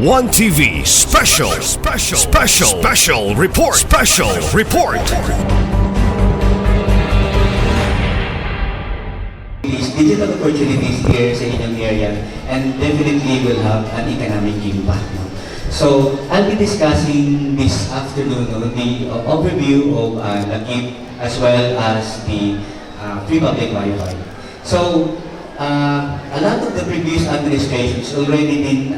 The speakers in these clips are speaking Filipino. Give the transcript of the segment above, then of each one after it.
Onetv special report. Digital opportunities here sa inyong area and definitely will have an economic impact. No? So, I'll be discussing this afternoon the overview of DAPIT as well as the free public Wi-Fi. So, a lot of the previous administrations already been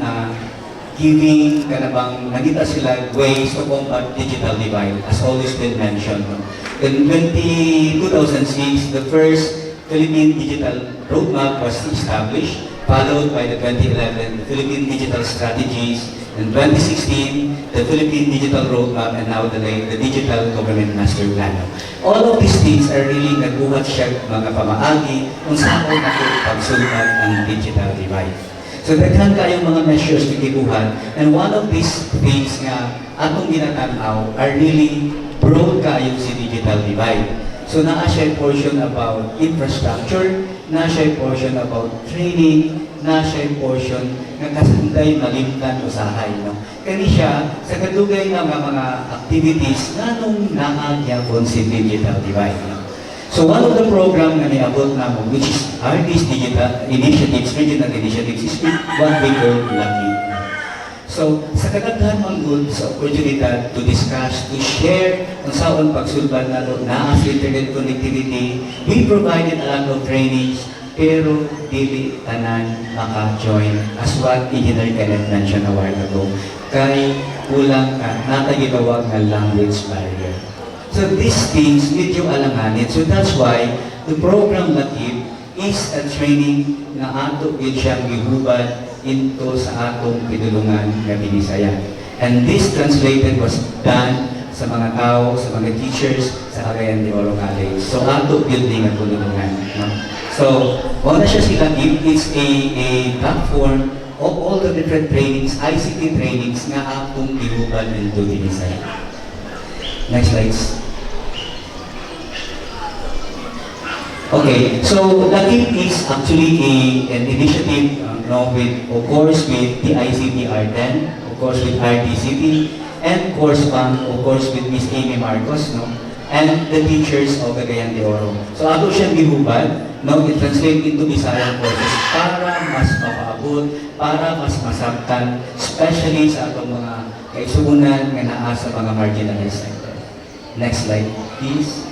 giving nakita sila ways to combat digital divide, as always been mentioned. No? In 2006, the first Philippine Digital Roadmap was established, followed by the 2011 Philippine Digital Strategies, in 2016, the Philippine Digital Roadmap, and now the Digital Government Master Plan. All of these things are really nagbuhat siya mga pamaagi kung saan ay nakipagsultan ang digital divide. So daghan kayong mga measures na gibuhat, and one of these things nga atong ginatanaw are really broad kayo si digital divide. So naa siya portion about infrastructure, naa siya portion about training, naa siya portion nga kasanday malimtan usahay. No? Kani siya sa kadugay nga mga activities nga nung naagyapon si digital divide. No? So one of the program na niabot namo, which is RD's digital initiatives, regional initiatives, is what we call LUNGSOD. So, sa kadaghan mang good sa oportunidad to discuss, to share kung saan pagsulban nato na as internet connectivity, we provided a lot of trainings, pero dili tanan maka-join as what Engineer Kenneth mentioned a while ago. Kay kulang ka, natagibawag na language barrier. So these things medyo alanganin. So that's why the program LUNGSOD is a training na ato yun siyang gihubad into sa atong pinulungan nga Binisaya. And this translated was done sa mga tao, sa mga teachers, sa Cagayan de Oro College. So ato building ang pinulungan. No? So, wala siya sila, it's a platform of all the different trainings, ICT trainings nga atong gihubad into Binisaya. Next slides. Okay, so DAPIT is actually an initiative with, of course, with the ICT-R10, of course with RDCT, and course of course with Miss Amy Marcos, no, and the teachers of Cagayan de Oro. So ato siyang gihubad, no, i-translate into Bisaya courses para mas mapaabot, para mas masabtan, especially sa atong mga kaisugunan nga naa sa mga marginalized sector. Next slide, please.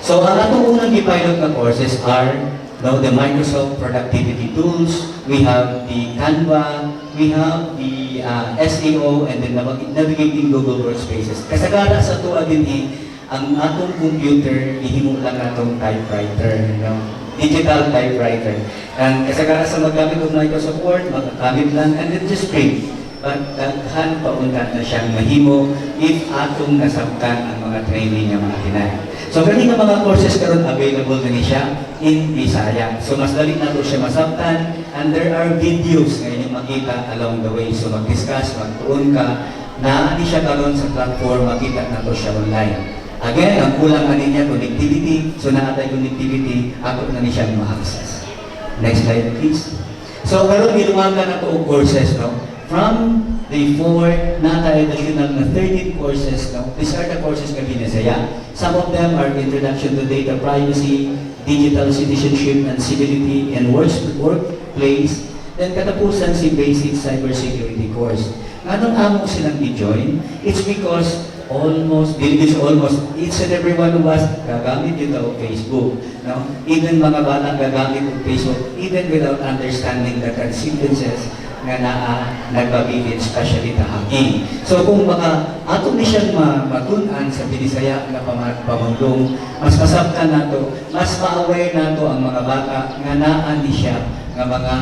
So, ang atong unang gipilot na courses are the Microsoft Productivity Tools, we have the Canva, we have the SEO, and then navigating Google Workspaces. Kasagara sa tuwa din ang atong computer, ihimo lang atong typewriter, digital typewriter. And kasagara sa maggamit ng Microsoft Word, magagamit lang, and then just print. But daghan paundan na siyang mahimo if atong nasabtan ang mga training ng mga hinay. So kani nga mga courses karon available na ni siya in Bisaya. So mas dali nato siya masabtan, and there are videos nga inyong makita along the way. So mag-discuss, magtuon ka, naani siya karon sa platform, makita nato siya online. Again, ang kulang ani niya connectivity. So naatay connectivity, ato na ni siya ma-access. Next slide please. So karon giluwagan nato og courses, no? From the 4 additional na 13 courses, no? These are the courses nga Binisaya. Some of them are Introduction to Data Privacy, Digital Citizenship and Civility, and Workplace. Then katapusan si Basic Cybersecurity course. Anong among silang i-join? It's because each and every one of us gagamit yun daw Facebook. No? Even mga bata gagamit ng Facebook, even without understanding the consequences nga nagpabilin, especially the hacking. So kung baka atong ni siyang matunan sa Binisaya nga pamangdong, mas masabtan nato, mas ma-aware nato ang mga bata nga naan ni siya nga mga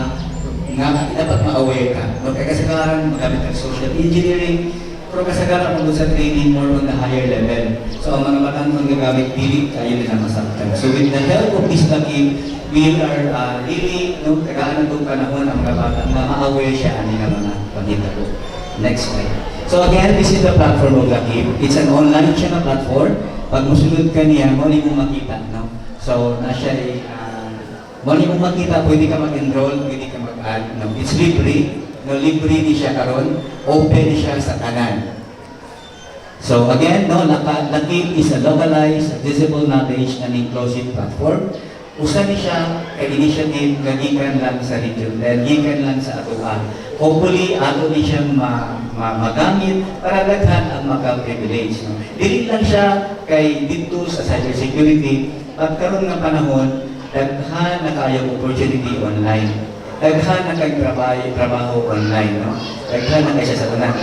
nga dapat ma-aware ka. No? Kaya kasagaran magamit ng social engineering, pero kasagaran mo sa training more on the higher level. So ang mga bata nang gagamit dili kayo nila masabtan. So with the help of this LUNGSOD, we are really, tagaan itong panahon ang mga bata na ma-aware siya ani nga mga panghitabo. Next slide. So again, this is the platform of LUNGSOD. It's an online siya na platform. Pag musulod ka niya, mo ni mo makita. No? So na siya mo ni mo makita, pwede ka mag-enroll, pwede ka mag-add. No? It's libre. no, libre ni siya karon, open siya sa tanan. So again, no, LAKIM is a localized, visible knowledge and inclusive platform. Usa ni siya kay initiative kagikan lang sa region, dahil gikan lang sa atoan. Hopefully, ato ni siya magamit para daghan ang maka-privilege. No? Dili lang siya kay dito sa cybersecurity, at karon nga panahon, daghan na kayong opportunity online. Daghan na kayong trabaho online. No? Daghan na kayo sa tanan.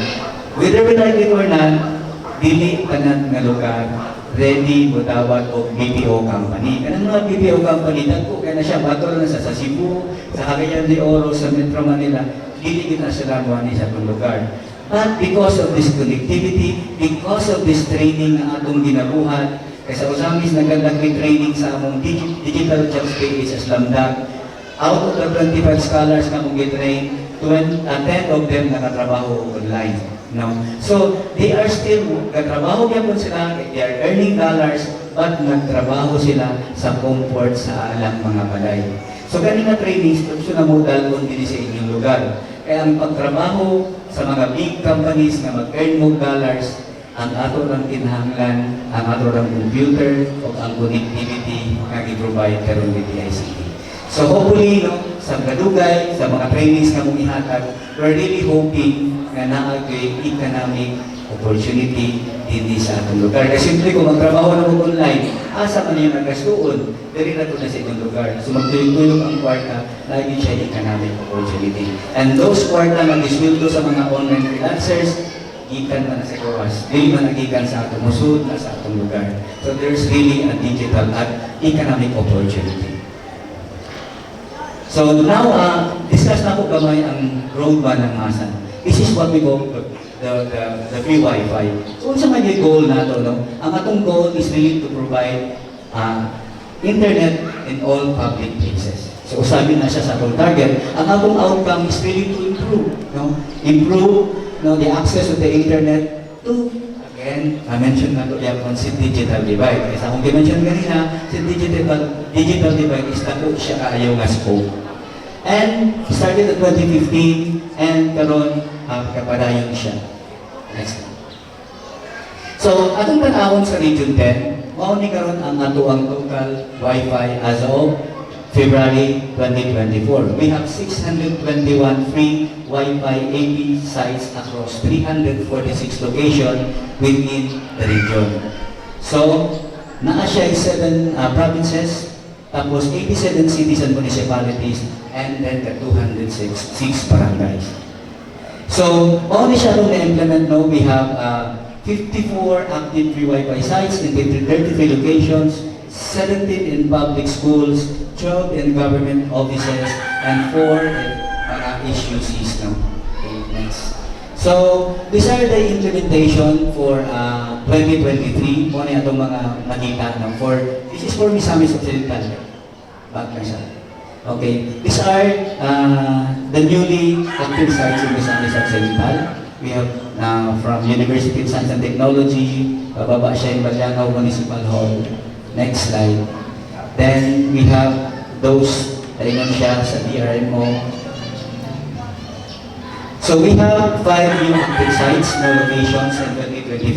Whether we like it or not, dili tanan nga lugar ready mo tawag o BPO company. Kanang mga BPO company, dagko kaya na siya, bato na sa Cebu, sa Cagayan de Oro, sa Metro Manila, dili kita sila ni sa itong lugar. But because of this connectivity, because of this training na atong ginabuhat, kaya sa OZAMIZ nagkandak training sa among digital jobs page sa Slamdag, out of the 25 scholars na mong gitrain, 10 of them nakatrabaho online. No? So, they are still, nagtrabaho yapon sila, they are earning dollars, but nagtrabaho sila sa comfort sa alang mga balay. So, kanina trainings, gusto na mo dalon din sa inyong lugar. Kaya ang pagtrabaho sa mga big companies na mag-earn mo dollars, ang ato ng kinahanglan, ang ato ng computer, o ang connectivity na i-provide karon with DICT. So, hopefully, no, sa kadugay, sa mga trainings na mong ihatag, we're really hoping na naagay economic opportunity din sa atong lugar. Kasi simple kung magtrabaho na mo online, asa man yung nagastuon, dali na ito na sa itong lugar. So magtuyong-tuyong ang kwarta, lagi siya economic opportunity. And those kwarta na diswildo sa mga online freelancers, ikan man sa gawas, dili man nagikan sa atong musud na sa atong lugar. So there's really a digital at economic opportunity. So now, discuss na po gamay ang roadmap ng masa. This is what we call the free Wi-Fi. So, unsa man yung goal nato, no? Ang atong goal is really to provide internet in all public places. So, usabi na siya sa atong target. Ang atong outcome is really to improve, no? Improve, no, the access to the internet to, again, I-mention na ito yung si digital divide. Kasi akong i-mention kanina, si digital divide is tako siya kaayaw nga scope. And started at 2015 and karon kapadayon siya. Next. So, atong tanawon sa Region 10, mao ni karon ang ato ang total Wi-Fi as of February 2024. We have 621 free Wi-Fi AP sites across 346 locations within the region. So, naa siya 7 provinces, tapos 87 cities and municipalities, and then the 206 barangays. So, only siya nung na-implement, no, we have 54 active free Wi-Fi sites in 33 locations, 17 in public schools, 12 in government offices, and 4 in mga HUCs. No? Okay, next. So, these are the implementation for 2023. Muna yung itong mga nakita. No? This is for MISOCC Occidental. Back na siya. Okay, these are the newly active sites in MISOCC Occidental. We have from University of Science and Technology, bababa siya yung Balyangaw Municipal Hall. Next slide. Then we have those, talingan siya sa DRMO. So we have 5 new active sites, no locations in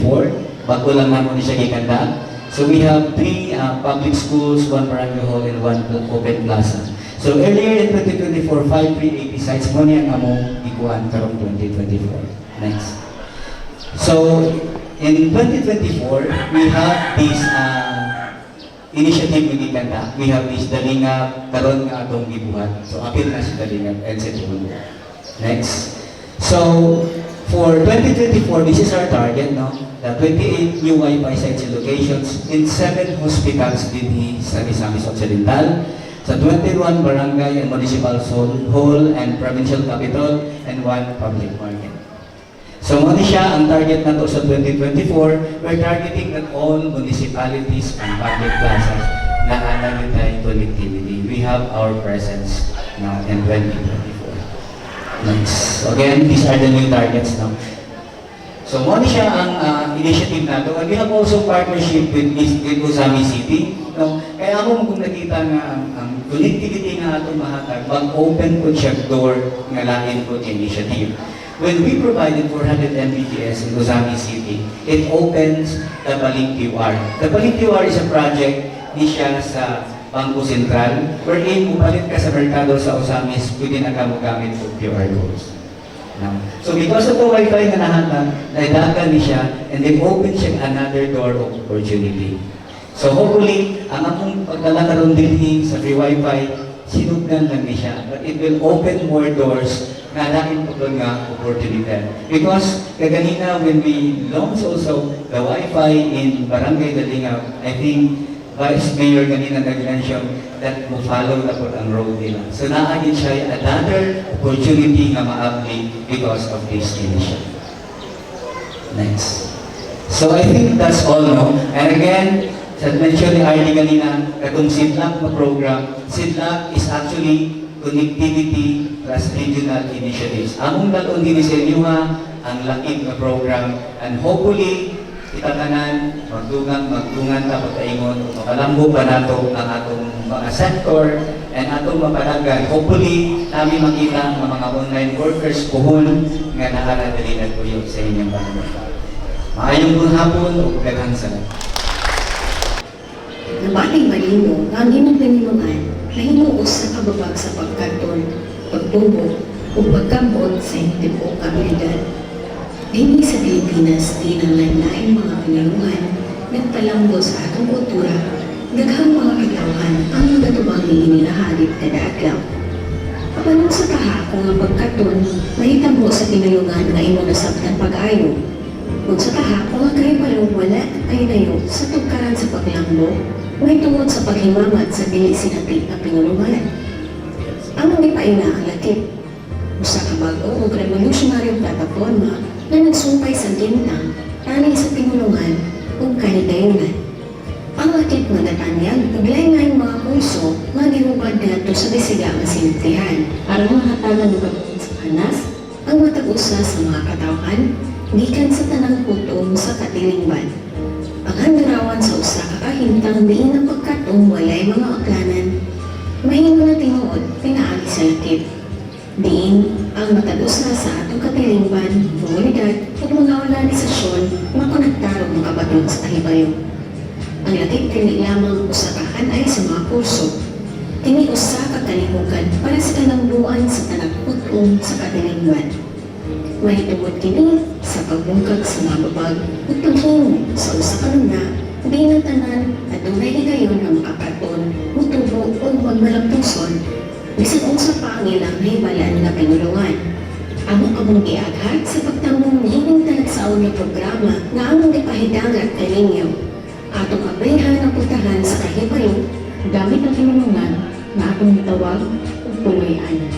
2024. Bago lang naman siya gikanda. So we have 3 public schools, 1 barangay hall, and 1 open plaza. So earlier in 2024, 5 free AP sites mo niya among ikuan karong 2024. Next. So in 2024, we have this initiative we gikanta. We have this DALINGAP karon nga atong gibuhat. So apil na si DALINGAP and Setulong. Next. So for 2024, this is our target, no? The 28 new Wi-Fi sites and locations in 7 hospitals din sa Misamis Occidental, sa 21 barangay and municipal hall and provincial capital, and 1 public market. So muna siya ang target na to sa 2024. We're targeting that all municipalities and public plazas na anamin tayong connectivity. We have our presence now in 2024. Next. So again, these are the new targets now. So muna siya ang initiative na to. And we have also partnership with OZAMIZ City. No? Kaya ako kung nakita nga ang connectivity nga atong mahatag, mag-open po siya door nga lain po initiative. When we provided 400 Mbps in OZAMIZ City, it opens the Baling QR. The Baling QR is a project ni siya sa Bangko Sentral, wherein umalit ka sa merkado sa OZAMIZ, pwede na ka magamit po QR codes. Now, so because of the Wi-Fi na nahatag, naidagan ni siya, and then open siya another door of opportunity. So hopefully, ang akong pagdala karon din sa free Wi-Fi, sinugdan lang ni siya, but it will open more doors nga natin po nga opportunity. Because kaganina when we launched also the Wi-Fi in Barangay Dalingap, I think Vice Mayor ganina nag-mention that mo follow na po ang road nila. So naagin siya another opportunity nga ma-apply because of this initiative. Next. So I think that's all, no? And again, sa mention ni Arnie kanina, katong SIDLAC na program, SIDLAC is actually connectivity plus regional initiatives. Among dalon din sa inyo ha, ang lakip na program, and hopefully, itatanan, magtungan tapos kaingon, makalambo pa nato ang atong mga sector and atong mapalagan. Hopefully, namin makita ang mga online workers puhon nga nakaradali na po yun sa inyong bangon. Maayong pong hapon o daghang salamat. Nabatay malino nga ang imong panimuan na hinuos sa kababag sa pagkaton, pagtubo o pagkambot sa hindi po kabilidad. Dini sa Pilipinas, di ng lain-lain mga pinalungan, nagpalambo sa atong kultura, daghang mga kadlawan ang nagatubang ni inilahalit kada adlaw. Kapanong sa taha kung ang pagkaton, mahitabo sa pinalungan nga imo nasabtan pag-ayo. Kung sa taha kung ang kayo palong wala ay nayo sa tugkaran sa paglambo, may tungod sa paghimamat sa dili sinapit na pinulungan. Ang mga ipaina ang lakip, usa ka bag-o o revolutionaryong plataforma na nagsumpay sa gintang, tani sa pinulungan o kahidayunan. Ang lakip nga natanyag, uglayngan mga pulso nga gihubad nato sa bisiga nga sinutihan. Aron mahatagan ng pagkakas sa kanas, ang matag-usa sa mga katawan, gikan sa tanang putong sa katilingban. Ang handarawan sa usa ka kahimtang diin ang pagkatong walay mga aklanan, mahimo na tinuod pinaagi sa lakip. Diin ang matag-usa sa atong katilingban, komunidad ug mga organisasyon nga konektarong makabatong sa kahibayo. Ang lakip kini lamang usa ka anay sa mga kurso. Kini usa ka kalihukan para sa kalambuan sa tanang putong sa katilingban. Mahitungod kini sa pagbungkag sa mga babag ug paghimo sa usa ka luna, bilang tanan at dunay higayon nga makapaton, mutubo o magmalagpuson, bisan unsa pa ang ilang hibalan nga pinulungan. Amo among giaghat sa pagtambong niining talagsaon nga programa nga among gipahidangat kay ninyo. Atong abrihan ang putahan sa kahibayo gamit ang pinulungan nga atong gitawag ug puloy-anan.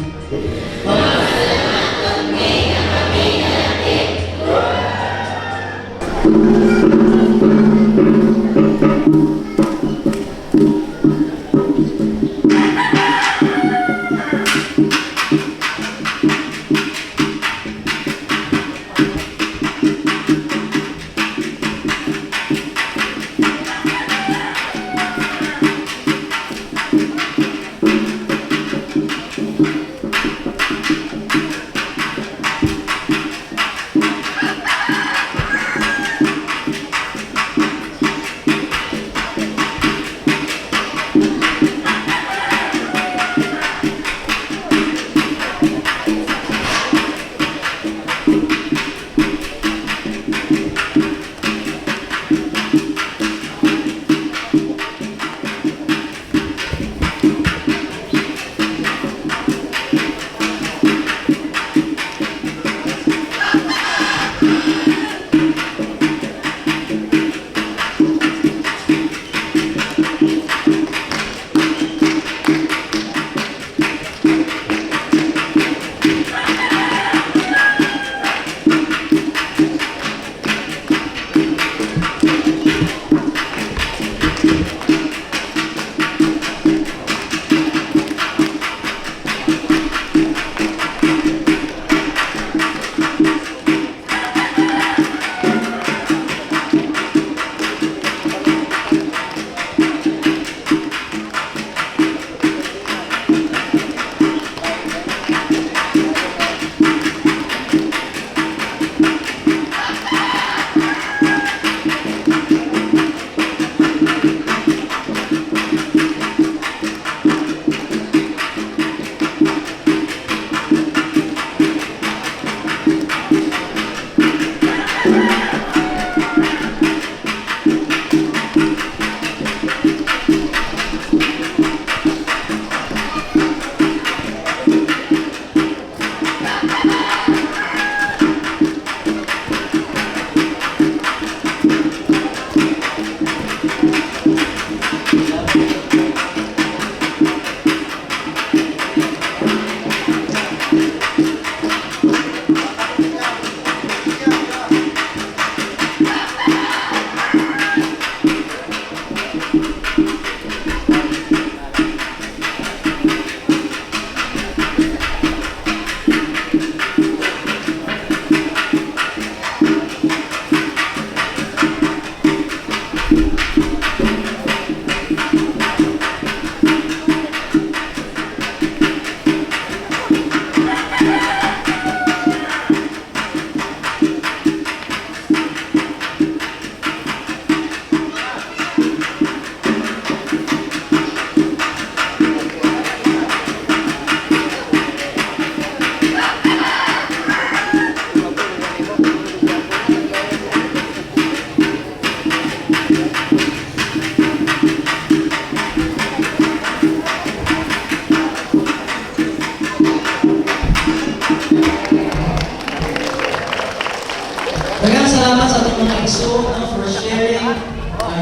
mga ISO for sharing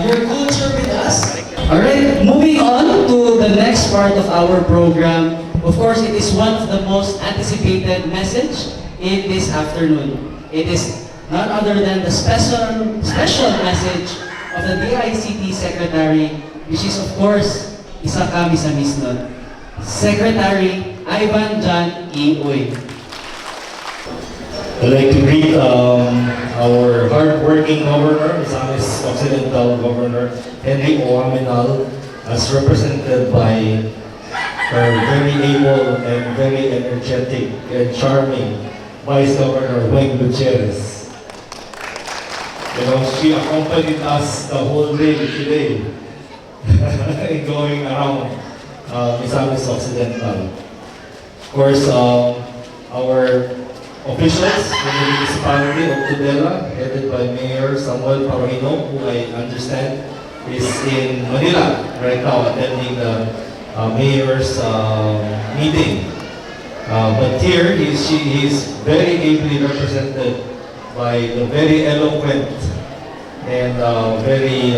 your culture with us. Alright, moving on to the next part of our program. Of course, it is one of the most anticipated message in this afternoon. It is none other than the special message of the DICT Secretary, which is of course, isa kami sa misnon, Secretary Ivan John E. Uy. I'd like to greet our hard-working governor, Misamis Occidental Governor Henry Oaminal, as represented by her very able and very energetic and charming Vice Governor Weng Gutierrez. You know, she accompanied us the whole day today, going around Misamis Occidental. Of course, our officials in the municipality of TUDELA, headed by Mayor Samuel Parino, who I understand is in Manila right now attending the mayor's meeting. But here, he is very ably represented by the very eloquent and very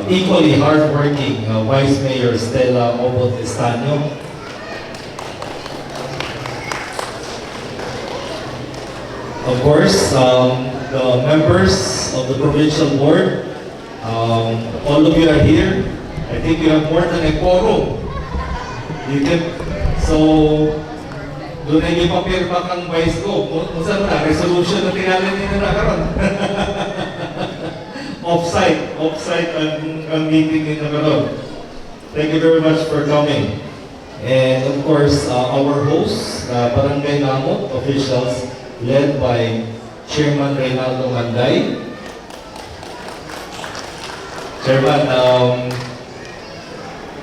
equally hardworking Vice Mayor Stella Obot Estanio. Of course, the members of the provincial board, all of you are here. I think you have more than a quorum. You can, so, doon na yung papirma kang vice ko. Kung saan na, resolution na tinalin nyo na karon. Off-site ang meeting nyo na karon. Thank you very much for coming. And of course, our hosts, Barangay NAMUT officials, led by Chairman Reynaldo Manday. Chairman,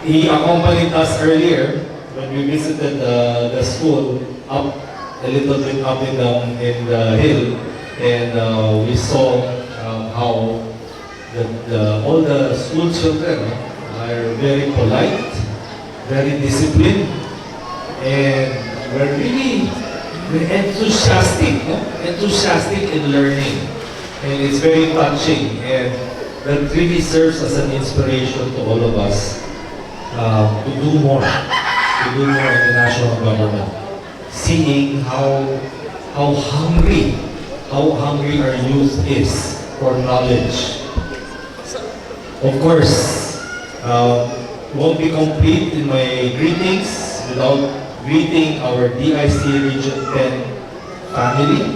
he accompanied us earlier when we visited the school up a little bit up and down in the hill, and we saw how all the school children are very polite, very disciplined, and were really enthusiastic in learning, and it's very touching, and that really serves as an inspiration to all of us to do more in the national government, seeing how hungry our youth is for knowledge. Of course, won't be complete in my greetings without greeting our DIC Region 10 family,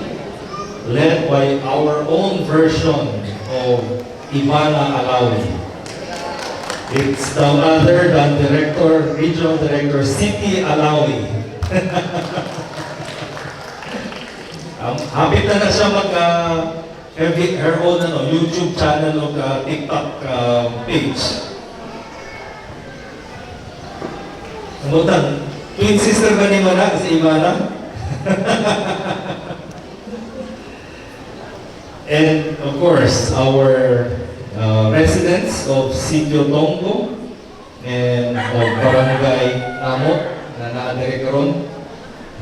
led by our own version of Ibana ALAWI. It's none other than Regional Director SITTIE ALAWI. Habit na siya have her own YouTube channel o TikTok page. Namutan, twin sister ba ni Mana si Ibana? And of course, our residents of Sitio Tonggo and of Barangay NAMUT na naadere karon,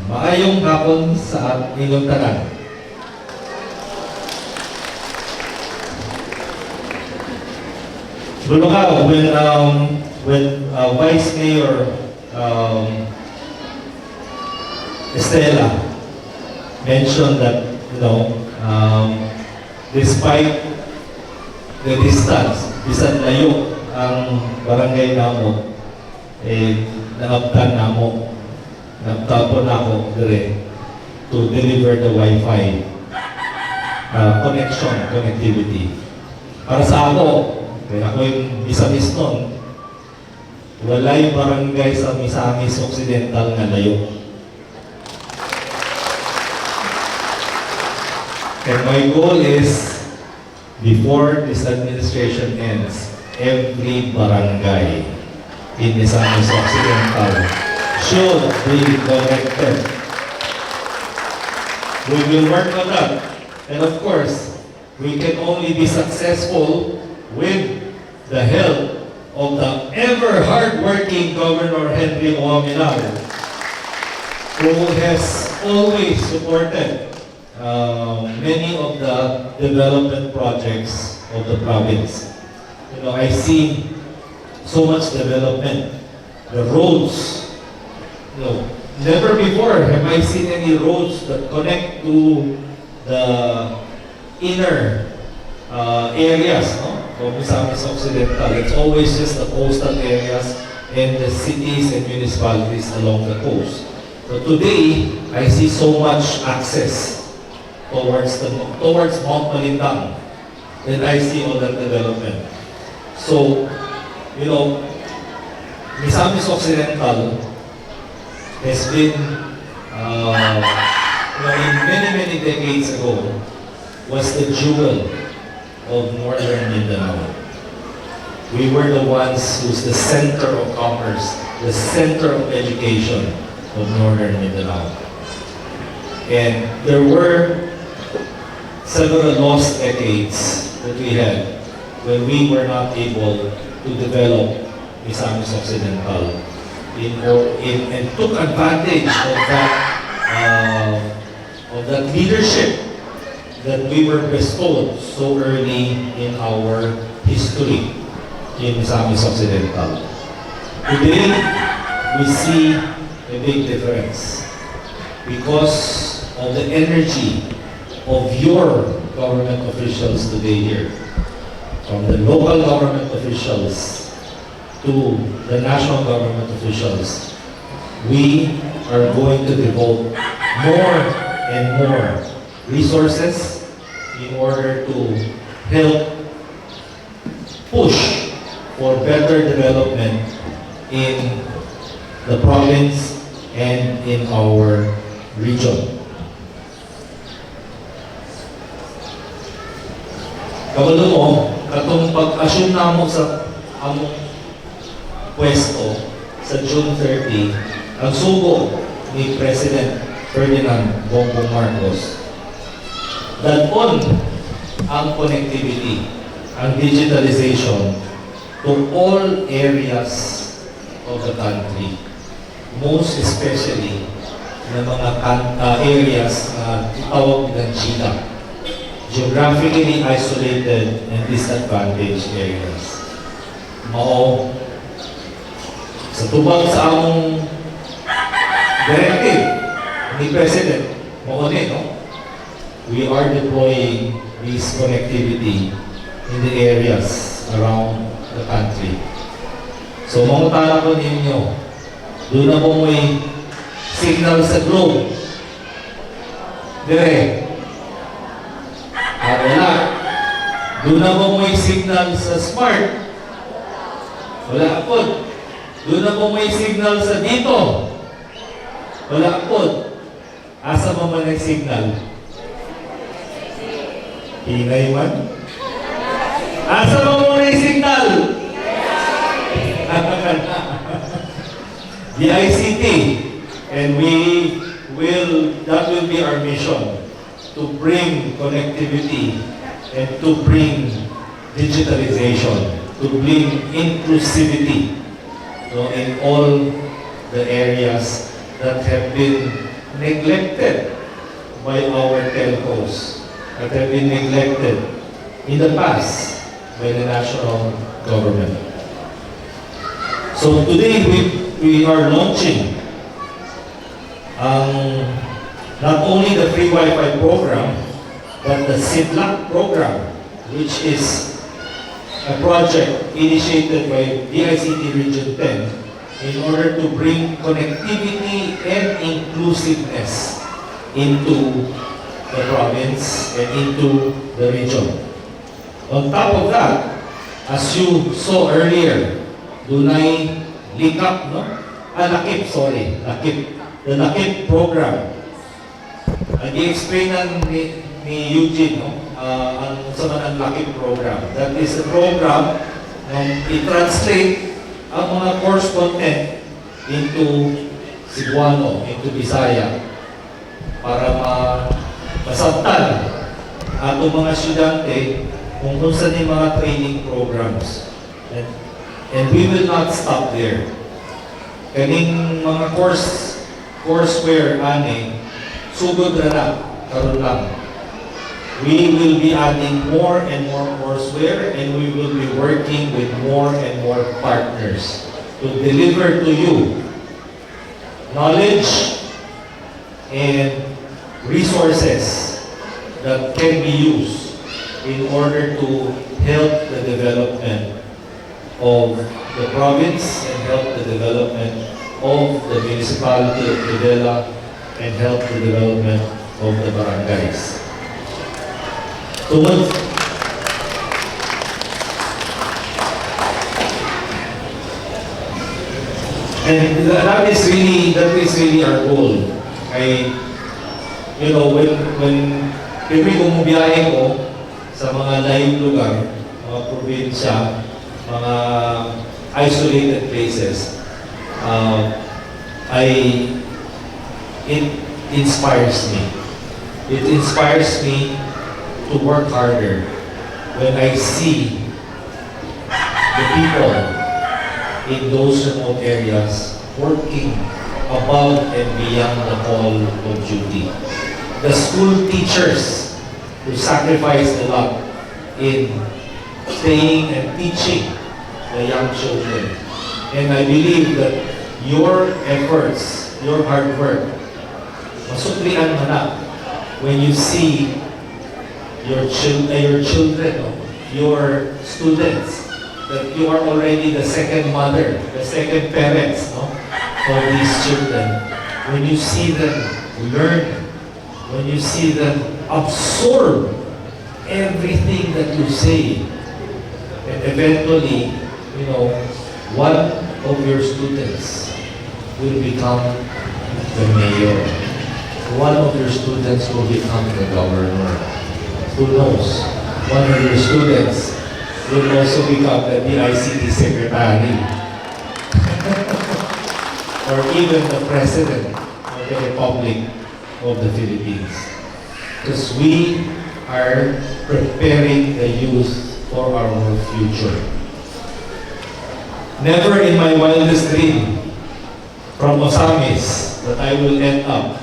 maayong hapon sa inyong tanan. Lulukaw, when Vice Mayor Estela mentioned that, despite the distance, bisan layo ang barangay namo, naabtan namo, nagtapon ako dire to deliver the Wi-Fi connectivity. Para sa ako, kaya ako yung isa-is nun, walay barangay sa Misamis Occidental nga layo. And my goal is, before this administration ends, every barangay in Misamis Occidental should be connected. We will work on that. And of course, we can only be successful with the help of the ever hardworking Governor Henry Oaminal, who has always supported many of the development projects of the province. You know, I see so much development. The roads, you know, never before have I seen any roads that connect to the inner areas, no? Of Misamis Occidental. It's always just the coastal areas and the cities and municipalities along the coast. So today, I see so much access towards Mount Malindang, and I see all that development. So, you know, Misamis Occidental has been, in many decades ago, was the jewel of northern Mindanao. We were the ones who's the center of commerce, the center of education of northern Mindanao. And there were several lost decades that we had when we were not able to develop Misamis Occidental and took advantage of that leadership that we were bestowed so early in our history in Misamis Occidental. Today, we see a big difference because of the energy of your government officials today here, from the local government officials to the national government officials. We are going to devote more and more resources in order to help push for better development in the province and in our region. Kabalo mo, katong pag-assume na mo sa among pwesto sa June 30, ang sugo ni President Ferdinand Bongbong Marcos, that on ang connectivity, ang digitalization to all areas of the country, most especially na mga areas na tawag ng China, geographically isolated and disadvantaged areas. Mao, sa tubag sa among directive ni President, mao ni, no? We are deploying this connectivity in the areas around the country. So, mangutana ko ninyo, doon na po may signal sa globe. Dire. Wala. Doon na po may signal sa smart. Wala po. Doon na po may signal sa dito. Wala po. Asa mo man ang signal? Hinay man? Asa mo muna yung signal? The ICT. And that will be our mission, to bring connectivity and to bring digitalization, to bring inclusivity in all the areas that have been neglected by our telcos, that have been neglected in the past by the national government. So today we are launching not only the FREE-WIFI program, but the SITLAC program, which is a project initiated by DICT Region 10 in order to bring connectivity and inclusiveness into the province and into the region. On top of that, as you saw earlier, dunay LICAP, no? LAKIP, sorry, LAKIP. The LAKIP program. I-explain ni Eugene, no? Ang sa LAKIP program. That is a program i-translate ang mga course content into Cebuano, into Bisaya, para masabtan atong mga estudyante kung saan yung mga training programs. And we will not stop there. Kaning mga courseware ani sugod na karon lang. We will be adding more and more courseware, and we will be working with more and more partners to deliver to you knowledge and resources that can be used in order to help the development of the province and help the development of the municipality of TUDELA and help the development of the barangays. So and that is really our goal. You know, when bumubiyahe ko sa mga layong lugar, mga probinsya, mga isolated places, it inspires me. It inspires me to work harder when I see the people in those remote areas working above and beyond the call of duty. The school teachers who sacrificed a lot in staying and teaching the young children. And I believe that your efforts, your hard work, masuklian mo na when you see your children, your students, that you are already the second mother, the second parents, for these children. When you see them learn, when you see them absorb everything that you say, and eventually, one of your students will become the mayor. One of your students will become the governor. Who knows? One of your students will also become the DICT secretary. Or even the president of the Republic of the Philippines. Because we are preparing the youth for our future. Never in my wildest dream from OZAMIZ that I will end up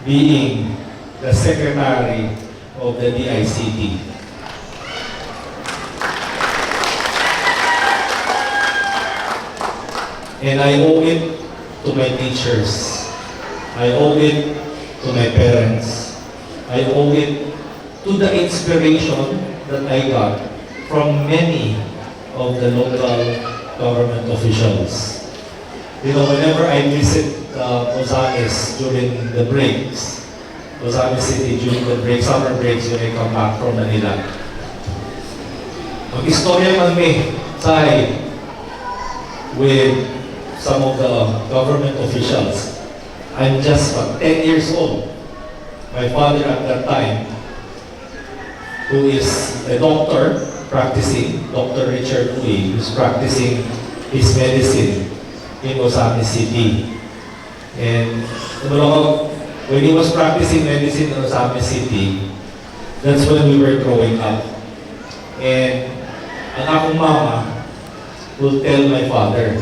being the secretary of the DICT. And I owe it to my teachers. I owe it to my parents. I owe it to the inspiration that I got from many of the local government officials. Whenever I visit OZAMIZ during the breaks, OZAMIZ City during the break, summer breaks when I come back from Manila, mag-istorya man may say with some of the government officials. I'm just 10 years old. My father at that time, who is a doctor practicing, Dr. Richard Uy, who's practicing his medicine in OZAMIZ City. And when he was practicing medicine in OZAMIZ City, that's when we were growing up. And ang akong mama will tell my father,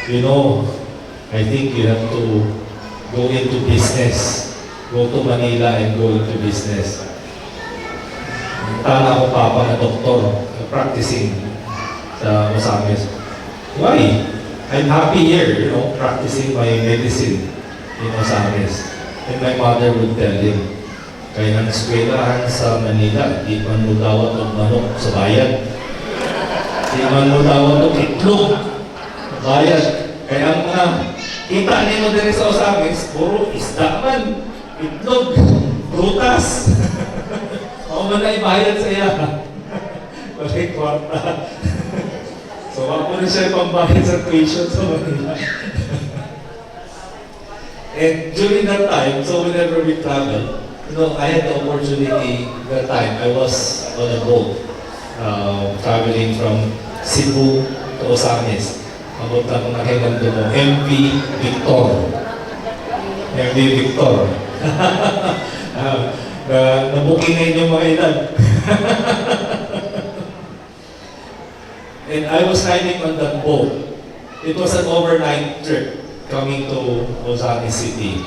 I think you have to go into business. Go to Manila and go into business. Tana ako papa na doktor, practicing sa OZAMIZ. Why? I'm happy here, practicing my medicine in OZAMIZ. And my mother would tell him, kaya ang eskwelahan sa Manila, di man mo dawat ng manok sa bayan. Di man mo dawat ng itlog sa bayan. Kaya ang mga kita nyo din sa OZAMIZ, puro isda man, itlog, prutas. Ako man na ibayad sa iya. Walay kwarta. So ako na siya pambayad sa tuition sa Manila. And during that time, so whenever we travel, I had the opportunity that time. I was on a boat, traveling from Cebu to OZAMIZ. Abot na kung nakikita mo, MV Victor. MV Victor. Nabuking na inyong mga edad. And I was riding on that boat. It was an overnight trip coming to OZAMIZ City.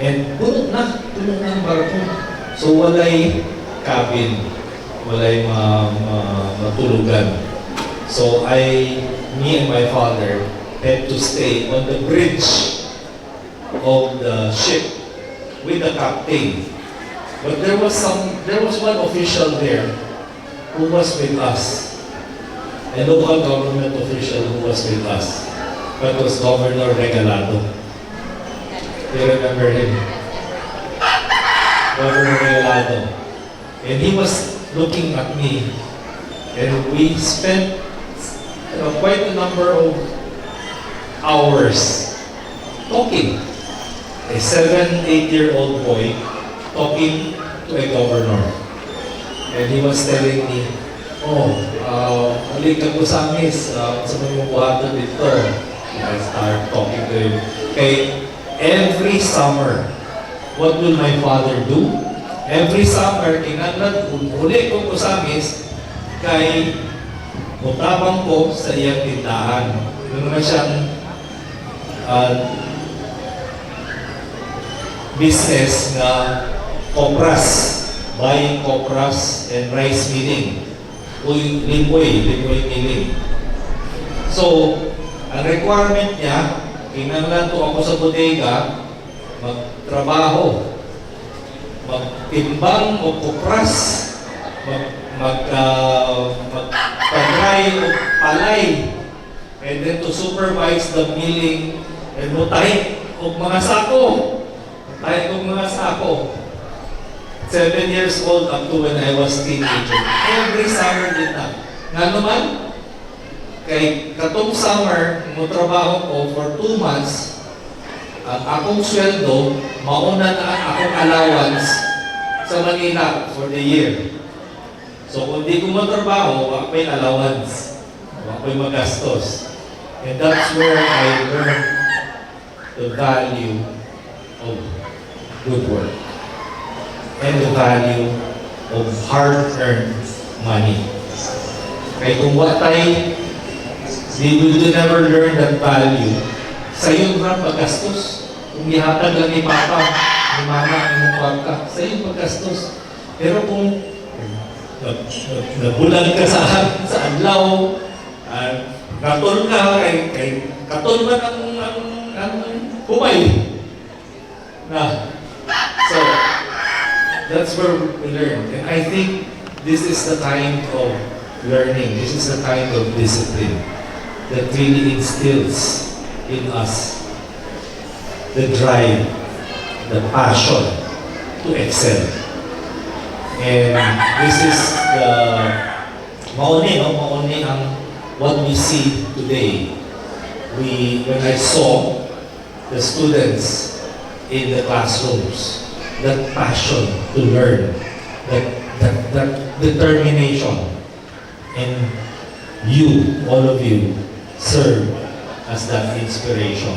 And puno na ang barko. So walay cabin, walay matulugan. So me and my father had to stay on the bridge of the ship with the captain. But there was one official there who was with us, a local government official who was with us. That was Governor Regalado. You remember him? Governor Regalado. And he was looking at me, and we spent quite a number of hours talking. A 7-8-year-old boy talking to a governor. And he was telling me, halika po sa amis, sa mga buhatan dito. I started talking to him. Okay, every summer, what will my father do? Every summer, kinanglan, uli ko po sa amis, kay mutabang ko sa iyang tindahan. Ano na siyang business na kopras, buying kopras and rice milling. Limboy milling. So, ang requirement niya, kinanglan to ako sa bodega, magtrabaho, magtimbang o kopras, magpagray o palay, and then to supervise the milling and mutay o mga sako. Tayo kong mga sako. 7 years old up to when I was teenager. Every summer din na. Nga naman, kay katong summer, trabaho ko for 2 months, ang akong sweldo, mauna na ang akong allowance sa Manila for the year. So kung di ko matrabaho, wala may allowance. Wala may magastos. And that's where I learned the value of good work and the value of hard-earned money. Kaya kung we will never learn that value, sa iyo na paggastos. Kung ihatag lang ni Papa, ni Mama, ni Papa, sa iyo paggastos. Pero kung nabulan ka sa adlaw, katol ka, kay katol man ang kumay. So, that's where we learn. And I think this is the kind of learning, this is the kind of discipline that really instills in us the drive, the passion to excel. And this is the mauni ang what we see today. When I saw the students in the classrooms, that passion to learn, that determination, and all of you, serve as that inspiration.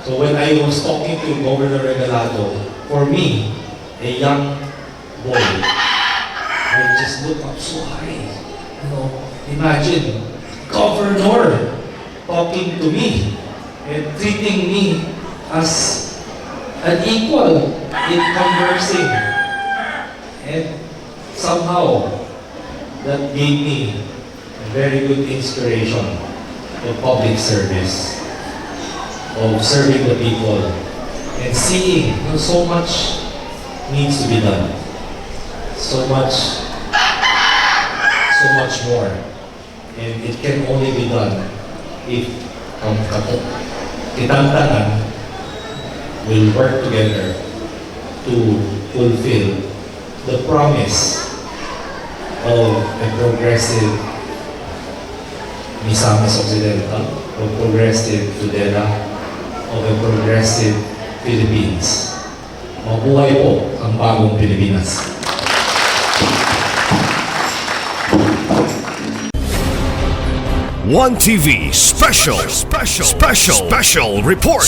So when I was talking to Governor Regalado, for me, a young boy, I just look up so high. Imagine, Governor talking to me and treating me as an equal in conversing. And somehow, that gave me a very good inspiration of public service, of serving the people, and seeing so much needs to be done. So much more. And it can only be done if kitang tanan will work together to fulfill the promise of a progressive Misamis Occidental, of progressive TUDELA, of a progressive Philippines. Mabuhay po ang bagong Pilipinas. ONETv Special Report.